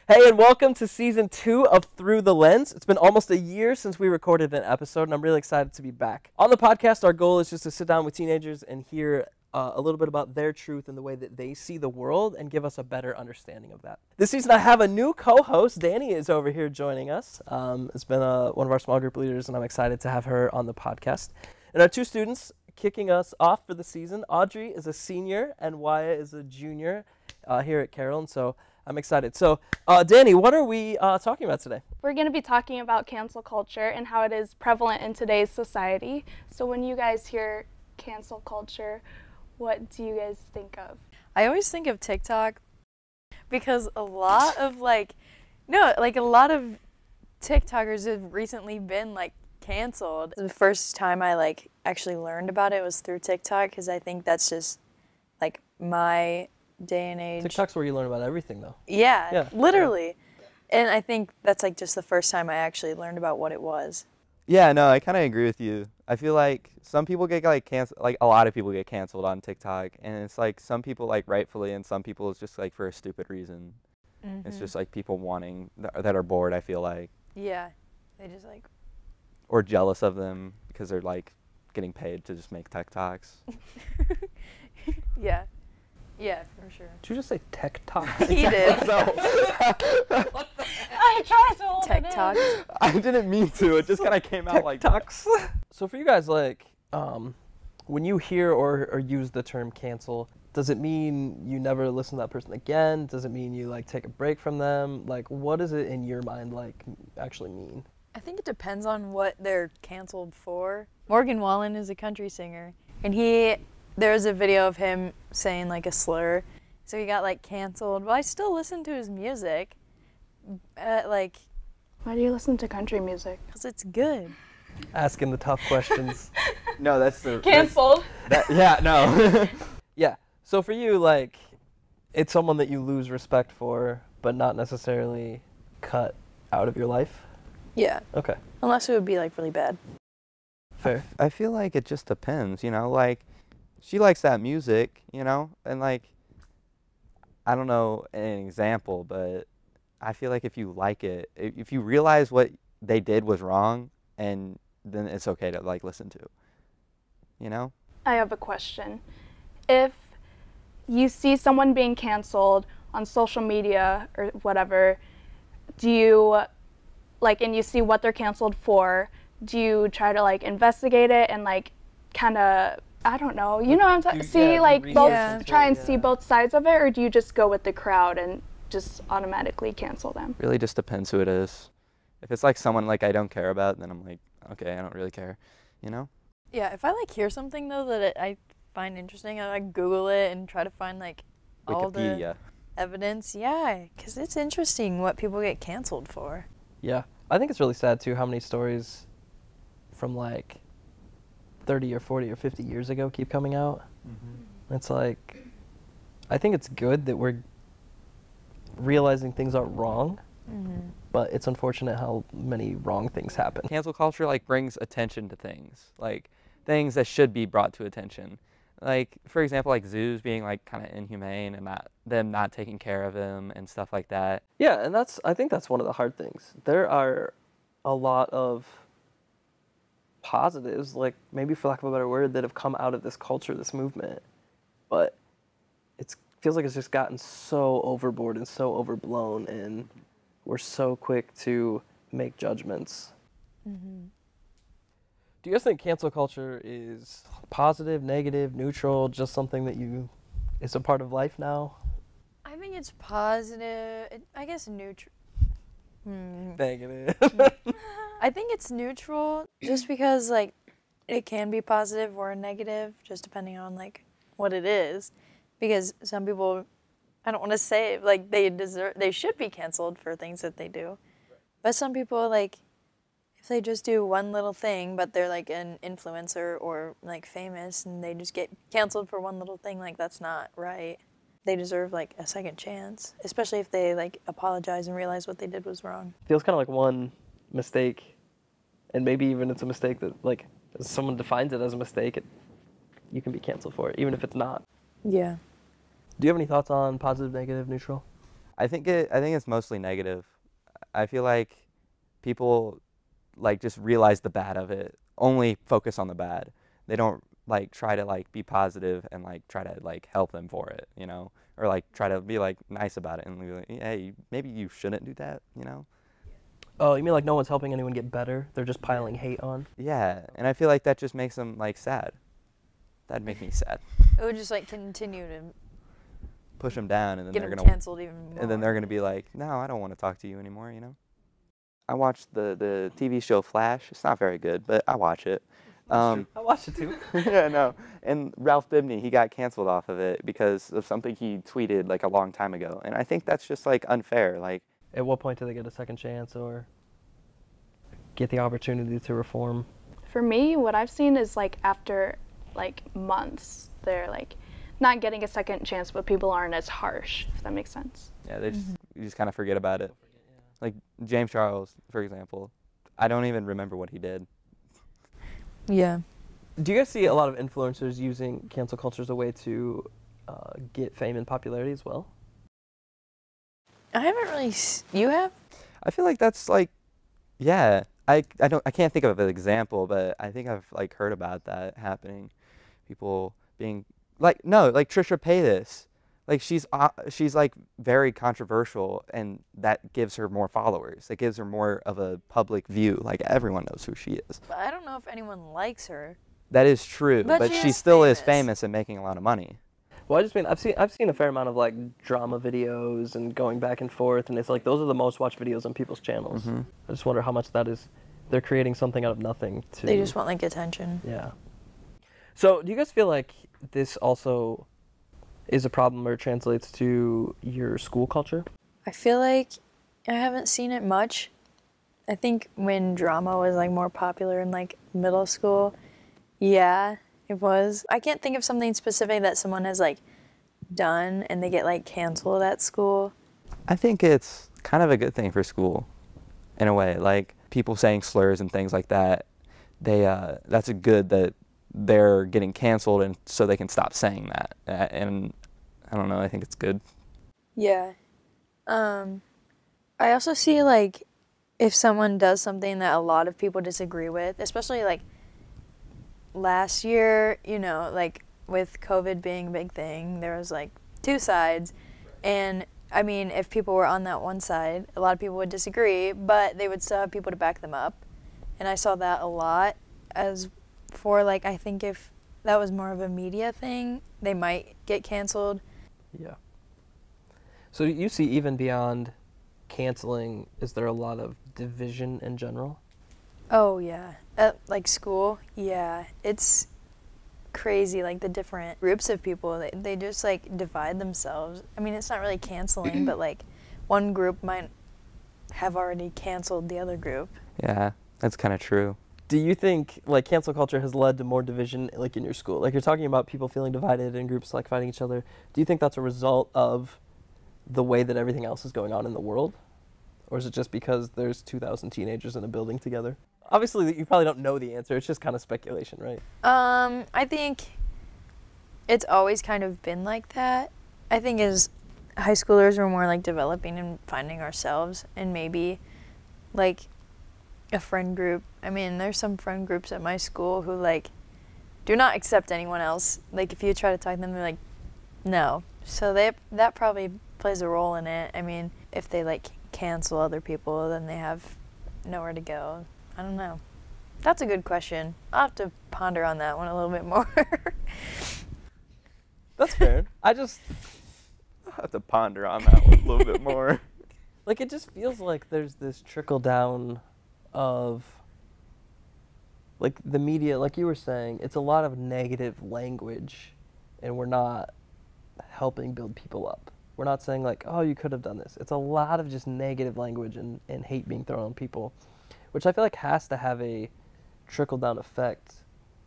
Hey, and welcome to season 2 of Through the LenZ. It's been almost a year since we recorded an episode, and I'm really excited to be back. On the podcast, our goal is just to sit down with teenagers and hear a little bit about their truth and the way that they see the world and give us a better understanding of that. This season, I have a new co-host. Danni is over here joining us. It's been one of our small group leaders, and I'm excited to have her on the podcast. And our two students kicking us off for the season, Audrey is a senior, and Wyatt is a junior here at Carroll, so I'm excited. So, Danni, what are we talking about today? We're going to be talking about cancel culture and how it is prevalent in today's society. So when you guys hear cancel culture, what do you guys think of? I always think of TikTok because a lot of a lot of TikTokers have recently been canceled. The first time I actually learned about it was through TikTok because I think that's just my day and age. TikTok's where you learn about everything, though. Yeah, literally. Yeah. And I think that's just the first time I actually learned about what it was. Yeah, no, I kind of agree with you. I feel like some people get canceled, a lot of people get canceled on TikTok, and it's some people rightfully, and some people it's just for a stupid reason. Mm-hmm. It's just people wanting that are bored. I feel like. Yeah, they just or jealous of them because they're getting paid to just make TikToks. Yeah. Yeah, for sure. Did you just say TikTok? He did. I tried to hold TikTok. it in. I didn't mean to. It just kind of came out like TikToks. So for you guys, when you hear or use the term cancel, does it mean you never listen to that person again? Does it mean you take a break from them? What does it in your mind actually mean? I think it depends on what they're canceled for. Morgan Wallen is a country singer, and there's a video of him saying a slur, so he got canceled. But I still listen to his music. Why do you listen to country music? Because it's good. Asking the tough questions. No, that's the Canceled. Yeah, no. Yeah. So for you, it's someone that you lose respect for, but not necessarily cut out of your life. Yeah. Okay. Unless it would be really bad. Fair. I feel like it just depends, she likes that music, and I don't know an example, but I feel like if you like it, if you realize what they did was wrong, and then it's okay to listen to, I have a question. If you see someone being canceled on social media or whatever, do you and you see what they're canceled for, do you try to investigate it and kind of, I don't know, what I'm talking, see try and see both sides of it, or do you just go with the crowd and just automatically cancel them? Really just depends who it is. If it's someone I don't care about, then I'm okay, I don't really care, Yeah, if I hear something though that I find interesting, I Google it and try to find all the evidence. Yeah, because it's interesting what people get canceled for. Yeah, I think it's really sad too how many stories from 30 or 40 or 50 years ago keep coming out. Mm-hmm. It's I think it's good that we're realizing things are wrong, but it's unfortunate how many wrong things happen. Cancel culture brings attention to things, things that should be brought to attention. For example, zoos being kind of inhumane and them not taking care of them and stuff like that. Yeah, and I think that's one of the hard things. There are a lot of positives, maybe for lack of a better word, that have come out of this culture, this movement, but it feels like it's just gotten so overboard and so overblown, and we're so quick to make judgments. Mm-hmm. Do you guys think cancel culture is positive, negative, neutral, just something that is a part of life now? I think it's positive. I guess neutral. Negative. I think it's neutral just because it can be positive or negative just depending on what it is, because some people, I don't want to say they should be canceled for things that they do, but some people if they just do one little thing but they're an influencer or famous and they just get canceled for one little thing, that's not right. They deserve a second chance, especially if they apologize and realize what they did was wrong. Feels kind of one mistake, and maybe even it's a mistake that if someone defines it as a mistake, you can be canceled for it, even if it's not. Yeah. Do you have any thoughts on positive, negative, neutral? I think it's mostly negative. I feel like people like just realize the bad of it, only focus on the bad. They don't like try to like be positive and like try to like help them for it, you know, or like try to be like nice about it and be like, hey, maybe you shouldn't do that, you know. Oh, you mean like no one's helping anyone get better? They're just piling hate on? Yeah, and I feel like that just makes them like sad. That'd make me sad. It would just like continue to Push them down, and then get they're them gonna canceled even more. and then they're gonna be like, no, I don't want to talk to you anymore, you know. I watched the TV show Flash. It's not very good, but I watch it. I watched it too. Yeah, no. And Ralph Bibney, he got canceled off of it because of something he tweeted like a long time ago. And I think that's just like unfair. Like, at what point do they get a second chance or get the opportunity to reform? For me, what I've seen is like after like months, they're like not getting a second chance, but people aren't as harsh, if that makes sense. yeah, you just kind of forget about it. Like James Charles, for example, I don't even remember what he did. Yeah. Do you guys see a lot of influencers using cancel culture as a way to get fame and popularity as well? I haven't really. You have? I feel like that's like, yeah. I can't think of an example, but I think I've like heard about that happening. People being like, no, like Trisha Paytas, like she's like very controversial, and that gives her more followers. It gives her more of a public view. Like everyone knows who she is. But I don't know if anyone likes her. That is true, But but she she is still is famous. famous and making a lot of money. Well, I just mean I've seen a fair amount of like drama videos and going back and forth, and it's like those are the most watched videos on people's channels. Mhm. I just wonder how much that is. They're creating something out of nothing to. They just want like attention. Yeah. So, do you guys feel like this also is a problem or translates to your school culture? I feel like I haven't seen it much. I think when drama was like more popular in like middle school, yeah, it was. I can't think of something specific that someone has like done and they get like canceled at school. I think it's kind of a good thing for school, in a way. Like people saying slurs and things like that, that's a good that they're getting canceled, and so they can stop saying that. And I don't know. I think it's good. Yeah. I also see like if someone does something that a lot of people disagree with, especially like last year, you know, like with COVID being a big thing, there was like two sides. And I mean, if people were on that one side, a lot of people would disagree, but they would still have people to back them up. And I saw that a lot. As for like, I think if that was more of a media thing, they might get canceled. Yeah. So you see, even beyond canceling, is there a lot of division in general? Oh yeah, at like school, yeah, it's crazy. Like the different groups of people, they just like divide themselves. I mean, it's not really canceling, but like one group might have already canceled the other group. Yeah, that's kind of true. Do you think like cancel culture has led to more division like in your school? Like you're talking about people feeling divided and groups like fighting each other. Do you think that's a result of the way that everything else is going on in the world? Or is it just because there's 2,000 teenagers in a building together? Obviously, you probably don't know the answer. It's just kind of speculation, right? I think it's always kind of been like that. I think as high schoolers, we're more like developing and finding ourselves, and maybe like a friend group. I mean, there's some friend groups at my school who like do not accept anyone else. Like if you try to talk to them, they're like, no. So that probably plays a role in it. I mean, if they like cancel other people, then they have nowhere to go. I don't know. That's a good question. I'll have to ponder on that one a little bit more. That's fair. I'll have to ponder on that one a little bit more. Like it just feels like there's this trickle down of like the media, like you were saying, it's a lot of negative language, and we're not helping build people up. We're not saying like, oh, you could have done this. It's a lot of just negative language and hate being thrown on people, which I feel like has to have a trickle-down effect,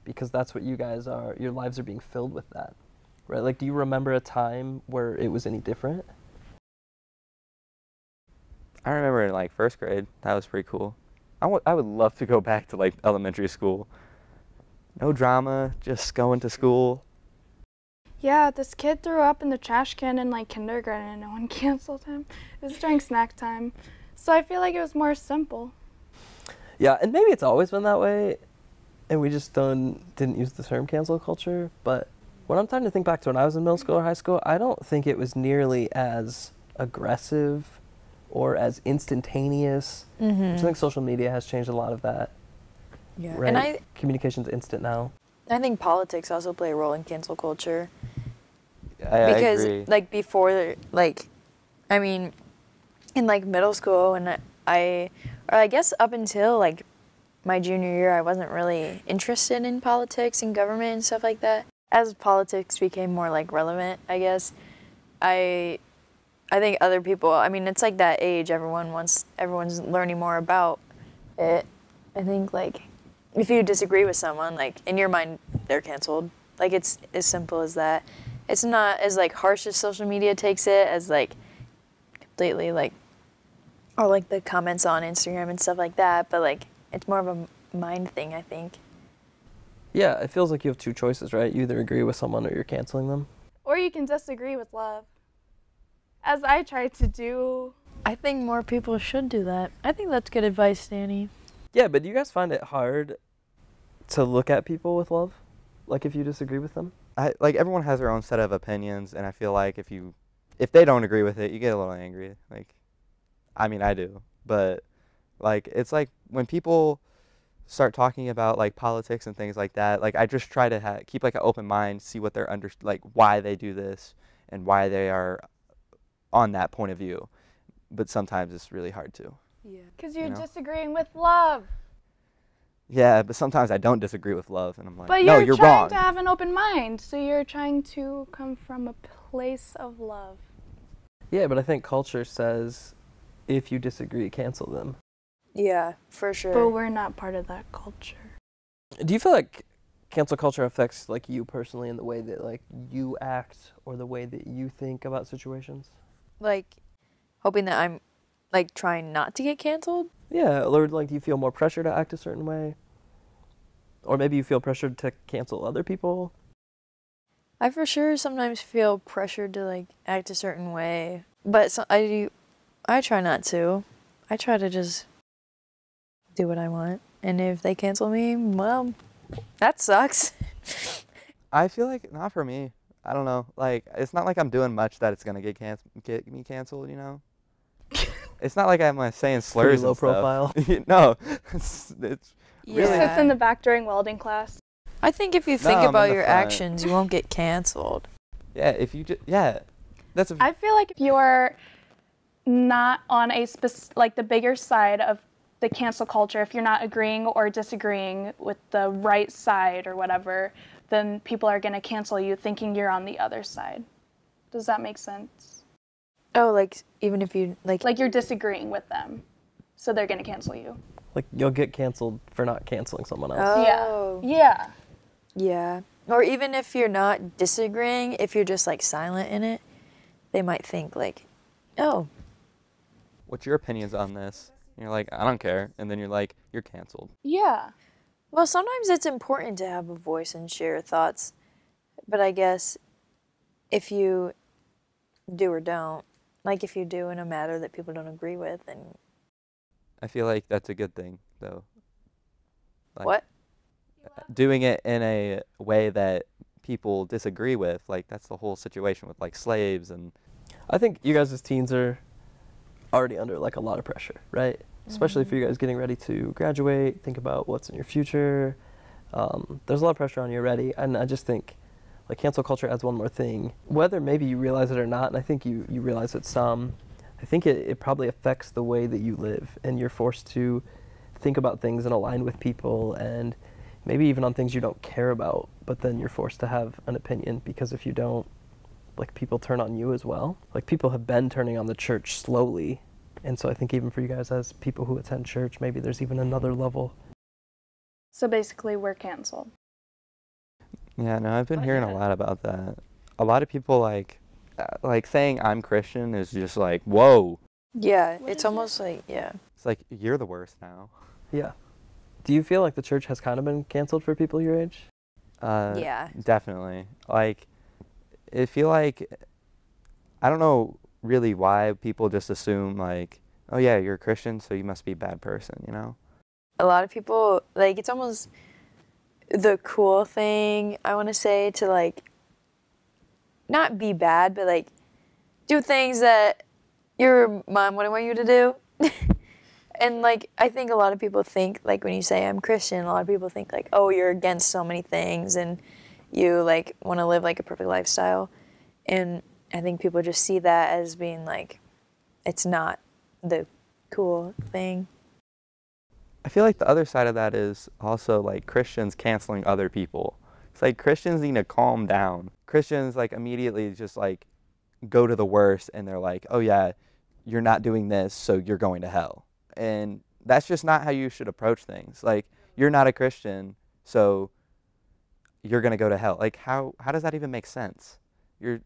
because that's what you guys are. Your lives are being filled with that, right? Like, do you remember a time where it was any different? I remember in like first grade, that was pretty cool. I would love to go back to like elementary school. No drama, just going to school. Yeah, this kid threw up in the trash can in like kindergarten and no one canceled him. It was during snack time. So I feel like it was more simple. Yeah, and maybe it's always been that way, and we just didn't use the term cancel culture. But when I'm trying to think back to when I was in middle school or high school, I don't think it was nearly as aggressive or as instantaneous. I think social media has changed a lot of that. Yeah, right? and Communication's instant now. I think politics also play a role in cancel culture. I Because agree. like before, like, I mean, in like middle school, and I guess up until like my junior year, I wasn't really interested in politics and government and stuff like that. As politics became more like relevant, I guess, I think other people, I mean, it's like that age, everyone's learning more about it. I think like if you disagree with someone, like in your mind, they're canceled. Like it's as simple as that. It's not as like harsh as social media takes it, as like completely like, or like the comments on Instagram and stuff like that, but like it's more of a mind thing, I think. Yeah, it feels like you have two choices, right? You either agree with someone or you're canceling them. Or you can disagree with love. As I try to do. I think more people should do that. I think that's good advice, Danny. Yeah, but do you guys find it hard to look at people with love? Like if you disagree with them? Like everyone has their own set of opinions, and I feel like if they don't agree with it, you get a little angry. Like, I mean, I do, but like it's like when people start talking about like politics and things like that, like I just try to keep like an open mind, see what they're like why they do this and why they are on that point of view. But sometimes it's really hard to. Yeah. Because you're You know? disagreeing with love. Yeah, but sometimes I don't disagree with love, and I'm like, But no, you're you're trying wrong. to have an open mind, so you're trying to come from a place of love. Yeah, but I think culture says if you disagree, cancel them. Yeah, for sure. But we're not part of that culture. Do you feel like cancel culture affects like you personally in the way that like you act or the way that you think about situations? Like hoping that I'm like trying not to get canceled. Yeah, or like do you feel more pressure to act a certain way? Or maybe you feel pressured to cancel other people? I for sure sometimes feel pressured to like act a certain way, but I try not to. I try to just do what I want, and if they cancel me, well, that sucks. I feel like not for me. I don't know. Like it's not like I'm doing much that it's gonna get me canceled. You know. It's not like I'm saying slurs. Pretty low and stuff. profile. No, it's Really? Sits in the back during welding class. I think if you think I'm in about the your front. actions, you won't get canceled. Yeah, if you just that's. I feel like if you're not on like the bigger side of the cancel culture, if you're not agreeing or disagreeing with the right side or whatever, then people are going to cancel you thinking you're on the other side. Does that make sense? Oh, like even if you Like you're disagreeing with them, so they're going to cancel you. Like you'll get canceled for not canceling someone else. Oh. Yeah. Yeah. Or even if you're not disagreeing, if you're just like silent in it, they might think like, oh. What's your opinions on this? And you're like, I don't care, and then you're like, you're canceled. Yeah. Well, sometimes it's important to have a voice and share thoughts, but I guess if you do or don't, like if you do in a matter that people don't agree with, then. I feel like that's a good thing, though. Like, What? Doing it in a way that people disagree with, like that's the whole situation with like slaves and. I think you guys as teens are already under like a lot of pressure, right? Especially for you guys getting ready to graduate, think about what's in your future. There's a lot of pressure on you already, and I just think like cancel culture adds one more thing. Whether maybe you realize it or not, and I think you realize it some, I think it probably affects the way that you live, and you're forced to think about things and align with people, and maybe even on things you don't care about, but then you're forced to have an opinion, because if you don't, like people turn on you as well. Like people have been turning on the church slowly, and so I think even for you guys as people who attend church, maybe there's even another level. So basically we're canceled. Yeah, no, I've been hearing a lot about that. A lot of people like saying I'm Christian is just like, whoa. Yeah, it's almost like, yeah. It's like, you're the worst now. Yeah. Do you feel like the church has kind of been canceled for people your age? Yeah. Definitely. Like, I feel like, I don't know really why people just assume like, oh yeah, you're a Christian, so you must be a bad person, you know? A lot of people, like, it's almost the cool thing, I want to say, to, like, not be bad, but, like, do things that your mom wouldn't want you to do. And, like, I think a lot of people think, like, when you say I'm Christian, a lot of people think, like, oh, you're against so many things and you, like, want to live, like, a perfect lifestyle. And I think people just see that as being, like, it's not the cool thing. I feel like the other side of that is also like Christians canceling other people. It's like Christians need to calm down. Christians like immediately just like go to the worst and they're like, oh yeah, you're not doing this, so you're going to hell. And that's just not how you should approach things. Like, you're not a Christian, so you're going to go to hell. Like, how does that even make sense?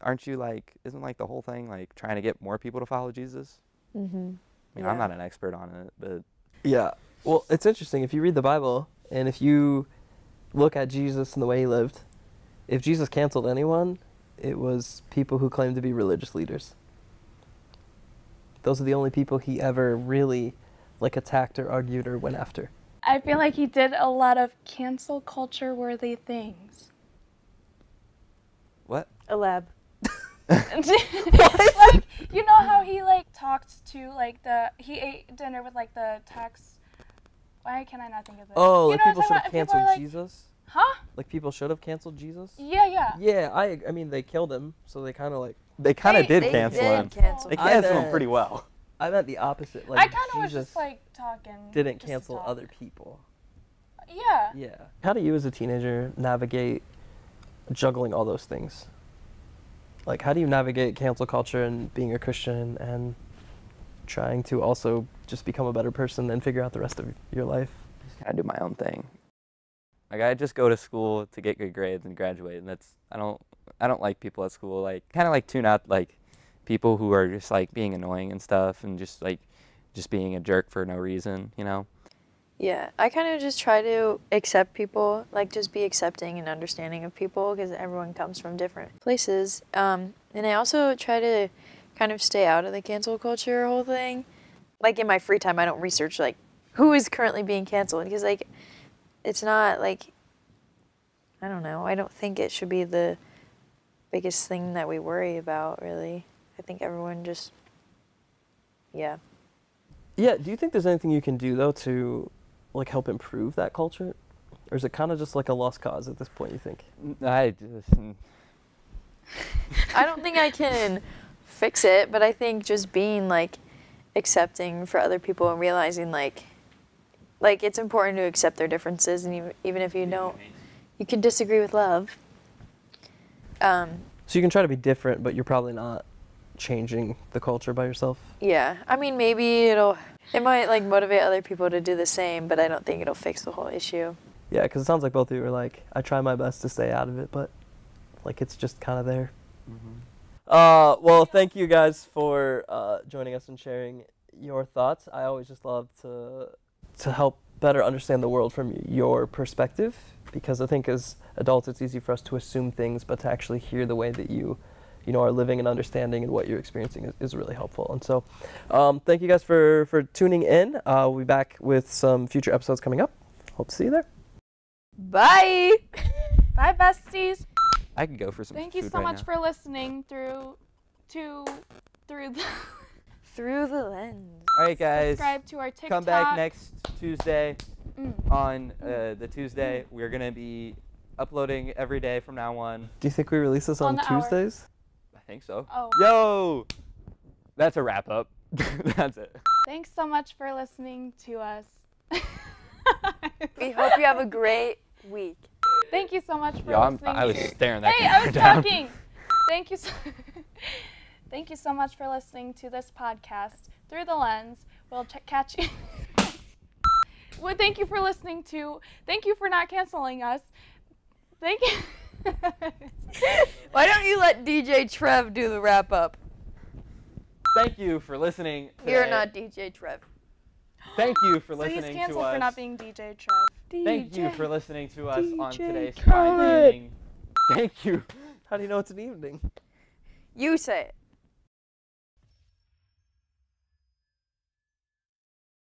Aren't you like, isn't like the whole thing like trying to get more people to follow Jesus? Mm-hmm. I mean, Yeah. I'm not an expert on it, but Yeah. Well, it's interesting. If you read the Bible and if you look at Jesus and the way he lived, if Jesus canceled anyone, it was people who claimed to be religious leaders. Those are the only people he ever really like attacked or argued or went after. I feel like he did a lot of cancel culture worthy things. what? A lab. Like, you know how he like talked to like he ate dinner with like the tax. Why can I not think of it? Oh, You like know people what I'm should have talking about? If people canceled are like, Jesus? Huh? Like people should have canceled Jesus? Yeah. Yeah, I mean, they killed him, so they kind of like... They kind of They did cancel him. Cancel. They I canceled him bet. pretty well. I meant the opposite. Like, I kind of was Jesus just like talking. didn't just to cancel talk. other people. Yeah. Yeah. How do you as a teenager navigate juggling all those things? Like, how do you navigate cancel culture and being a Christian and trying to also just become a better person and figure out the rest of your life? Just kind of do my own thing. Like, I just go to school to get good grades and graduate, and that's, I don't like people at school, like, kind of like tune out, like, people who are just, like, being annoying and stuff and just, like, just being a jerk for no reason, you know? Yeah, I kind of just try to accept people, like just be accepting and understanding of people because everyone comes from different places. And I also try to kind of stay out of the cancel culture whole thing. Like in my free time, I don't research like who is currently being canceled because like it's not like, I don't know, I don't think it should be the biggest thing that we worry about really. I think everyone just, yeah. Yeah, do you think there's anything you can do, though, to like help improve that culture? Or is it kind of just like a lost cause at this point, you think? I don't think I can fix it, but I think just being like accepting for other people and realizing like it's important to accept their differences, and even if you don't, you can disagree with love. So you can try to be different, but you're probably not changing the culture by yourself? Yeah, I mean maybe it might like motivate other people to do the same, but I don't think it'll fix the whole issue. Yeah, because it sounds like both of you are like, I try my best to stay out of it, but like it's just kind of there. Mm-hmm. Well, thank you guys for joining us and sharing your thoughts. I always just love to help better understand the world from your perspective, because I think as adults it's easy for us to assume things, but to actually hear the way that you are living and understanding and what you're experiencing is really helpful. And so thank you guys for tuning in. We'll be back with some future episodes coming up. Hope to see you there. Bye! Bye, besties. I could go for some Thank you food so right much now. for listening through the Through the lens. All right, guys. subscribe to our TikTok. Come back next Tuesday. Mm. On the Tuesday, we're going to be uploading every day from now on. Do you think we release this on On the hour. Tuesdays? I think so. Oh. Yo! That's a wrap up. That's it. Thanks so much for listening to us. We hope you have a great week. Thank you so much for Yo, listening. I was staring that Hey, I was down. talking. Thank you so much for listening to this podcast, Through the Lens. We'll catch you. Well, thank you for listening to. Thank you for not canceling us. Thank you. Why don't you let DJ Trev do the wrap up? Thank you for listening today. You're not DJ Trev. Thank you for So he's listening to canceled us. for not being DJ Trev. Thank you for listening to us on DJ today's Khaled. fine evening. Thank you. How do you know it's an evening? You say it.